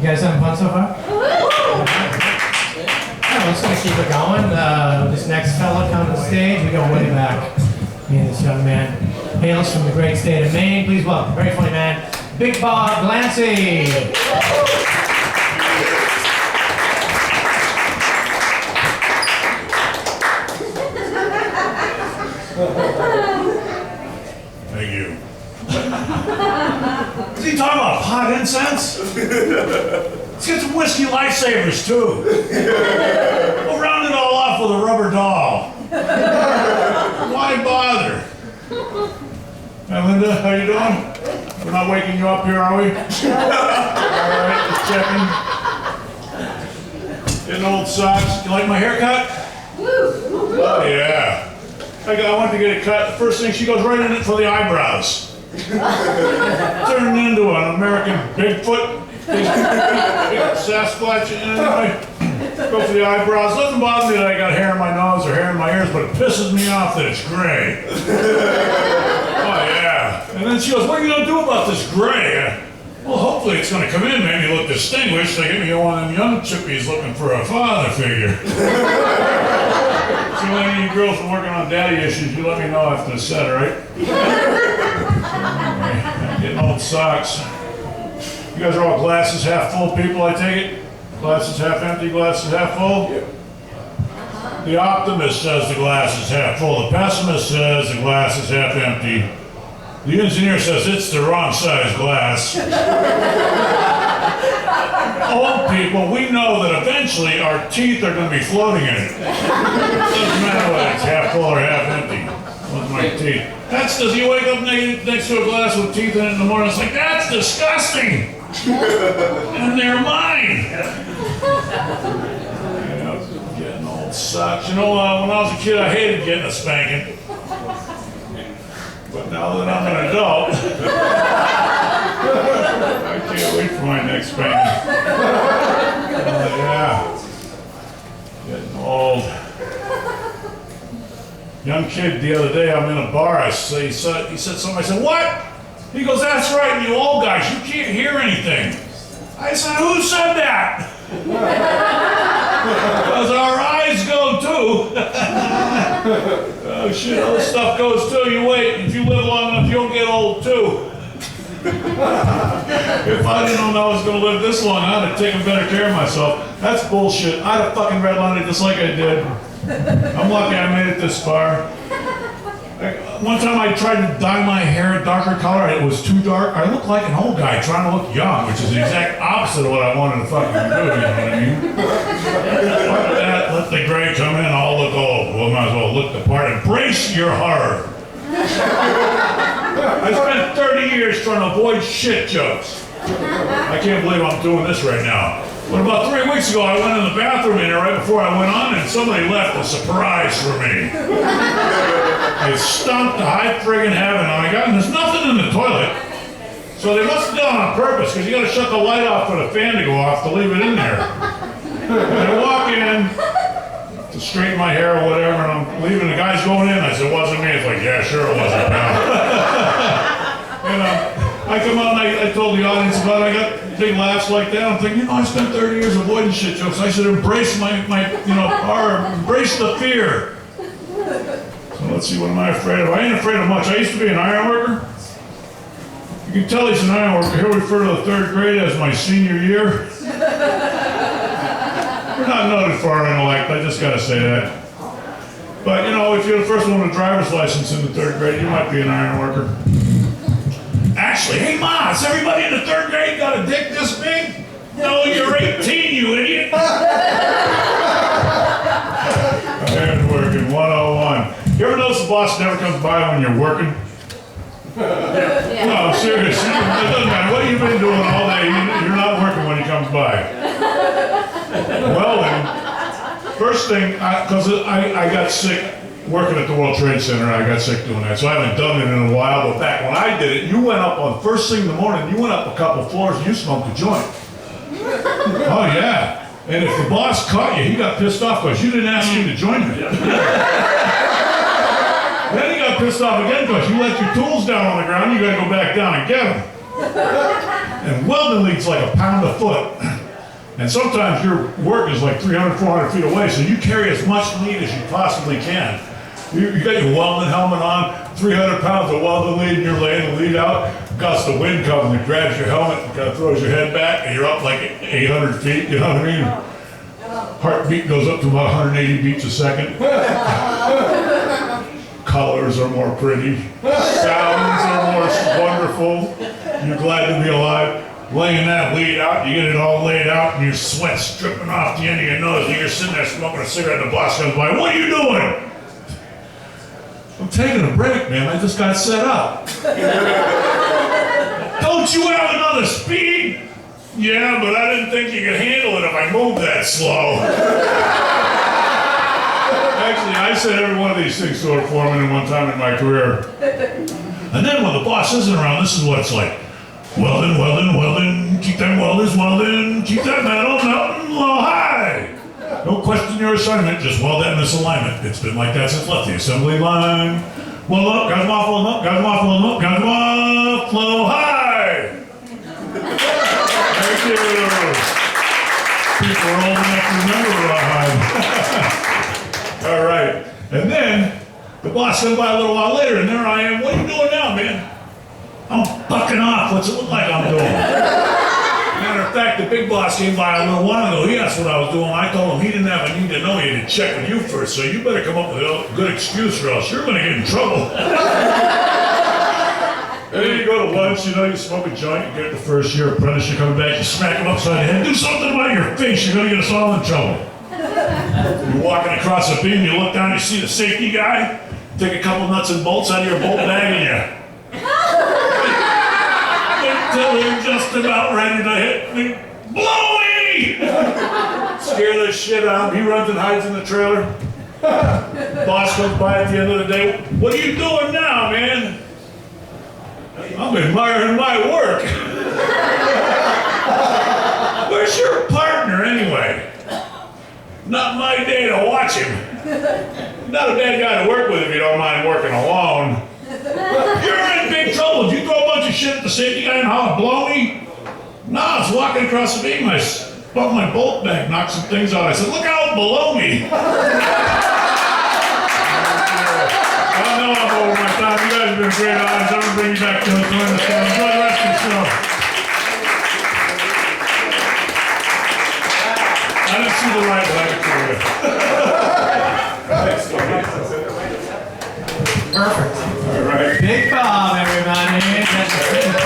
You guys having fun so far? Yeah, we're just gonna keep it going. This next fella coming to the stage, we go way back. Me and this young man hails from the great state of Maine. Please welcome, very funny man, Big Bob Glancy. Thank you. Is he talking about pot incense? Let's get some whiskey lifesavers too. We'll round it all off with a rubber doll. Why bother? Hi Linda, how you doing? We're not waking you up here, are we? Alright, just checking. Getting old socks. You like my haircut? Oh yeah. I went to get it cut. The first thing, she goes right in it for the eyebrows. Turned into an American Bigfoot, big Sasquatch, anyway. Go for the eyebrows. Doesn't bother me that I got hair in my nose or hair in my ears, but it pisses me off that it's gray. Oh yeah. And then she goes, "What are you gonna do about this gray?" Well, hopefully it's gonna come in, maybe look distinguished. They give me one of them young chippies looking for a father figure. So any of you girls are working on daddy issues, you let me know after the set, all right? Anyway, getting old socks. You guys are all glasses half full people, I take it? Glasses half empty, glasses half full? Yep. The optimist says the glass is half full. The pessimist says the glass is half empty. The engineer says it's the wrong size glass. Old people, we know that eventually our teeth are going to be floating in it. Doesn't matter whether it's half full or half empty. With my teeth. That's does you wake up next to a glass with teeth in it in the morning, it's like, that's disgusting! And they're mine! Yeah, getting old socks. You know, when I was a kid, I hated getting a spanking. But now that I'm an adult, I can't wait for my next spanking. Yeah. Getting old. Young kid the other day, I'm in a bar, he said something, I said, "What?" He goes, "That's right, you old guys, you can't hear anything." I said, "Who said that?" Because our eyes go too. Oh shit, other stuff goes too, you wait, if you live long enough, you'll get old too. If I didn't know I was going to live this long, I'd have taken better care of myself. That's bullshit. I'd have fucking redlined it just like I did. I'm lucky I made it this far. One time I tried to dye my hair a darker color, and it was too dark. I looked like an old guy trying to look young, which is the exact opposite of what I wanted to fucking do, you know what I mean? Fuck that, let the gray come in, I'll look old. Well, might as well look the part. Embrace your horror. I spent 30 years trying to avoid shit jokes. I can't believe I'm doing this right now. But about 3 weeks ago, I went in the bathroom in there right before I went on, and somebody left a surprise for me. It stunk to high friggin' heaven. I got, and there's nothing in the toilet. So they must have done it on purpose, because you got to shut the light off for the fan to go off to leave it in there. And I walk in to straighten my hair or whatever, and I'm leaving. The guy's going in. I said, "It wasn't me." It's like, "Yeah, sure it wasn't, pal." And I come out and I told the audience about it. I got big laughs like that. I'm thinking, I spent 30 years avoiding shit jokes. I should embrace my horror, embrace the fear. So let's see, what am I afraid of? I ain't afraid of much. I used to be an iron worker. You can tell he's an iron worker. He'll refer to the third grade as my senior year. We're not noted for our intellect, I just gotta say that. But you know, if you're the first one with a driver's license in the third grade, you might be an iron worker. Actually, hey Ma, has everybody in the third grade got a dick this big? No, you're 18, you idiot. Iron working 101. You ever notice the boss never comes by when you're working? No, seriously, it doesn't matter what you've been doing all day, you're not working when he comes by. Well then, first thing, because I got sick working at the World Trade Center, I got sick doing that, so I haven't done it in a while, but back when I did it, you went up on first thing in the morning, you went up a couple floors and you smoked a joint. Oh yeah, and if the boss caught you, he got pissed off because you didn't ask him to join you. Then he got pissed off again because you left your tools down on the ground, you gotta go back down and get them. And welding leads like a pound a foot. And sometimes your work is like 300, 400 feet away, so you carry as much lead as you possibly can. You got your welding helmet on, 300 pounds of welding lead, and you're laying the lead out. Gusts the wind comes and it grabs your helmet and kind of throws your head back, and you're up like 800 feet, you know what I mean? Heartbeat goes up to about 180 beats a second. Colors are more pretty. Sounds are more wonderful. You're glad to be alive. Laying that lead out, you get it all laid out, and your sweat's dripping off the end of your nose, and you're sitting there smoking a cigarette, and the boss comes by, what are you doing? I'm taking a break, man. I just got set up. Don't you have another speed? Yeah, but I didn't think you could handle it if I moved that slow. Actually, I said every one of these things to a foreman at one time in my career. And then when the boss isn't around, this is what it's like. Welding, welding, welding, keep them welders welding, keep that metal melting low high. Don't question your assignment, just weld that misalignment. It's been like that since left the assembly line. Weld up, got them off, weld up, got them off, weld up, got them off, low high. Thank you. People are old enough to remember rawhide. All right, and then the boss comes by a little while later, and there I am. What are you doing now, man? I'm bucking off. What's it look like I'm doing? Matter of fact, the big boss came by a little while ago. He asked what I was doing. I told him he didn't have a need to know. He had to check with you first. So you better come up with a good excuse or else you're going to get in trouble. And then you go to lunch, you know, you smoke a joint, you get the first year apprentice, you're coming back, you smack him upside the head, do something about your face, you're going to get us all in trouble. You're walking across a beam, you look down, you see the safety guy, take a couple nuts and bolts out of your bolt bag and you until you're just about ready to hit me. Blowy! Scare the shit out of him. He runs and hides in the trailer. Boss comes by at the end of the day. What are you doing now, man? I'm admiring my work. Where's your partner anyway? Not my day to watch him. Not a bad guy to work with if you don't mind working alone. You're in big trouble. Did you throw a bunch of shit at the safety guy and holler, blow me? No, I was walking across the beam. I bumped my bolt bag, knocked some things out. I said, look out below me. I know I'm over my time. You guys have been great eyes. I'm going to bring you back to the tournament. Enjoy the rest of the show. I didn't see the right leg for you. Perfect. All right. Big Bob, everybody.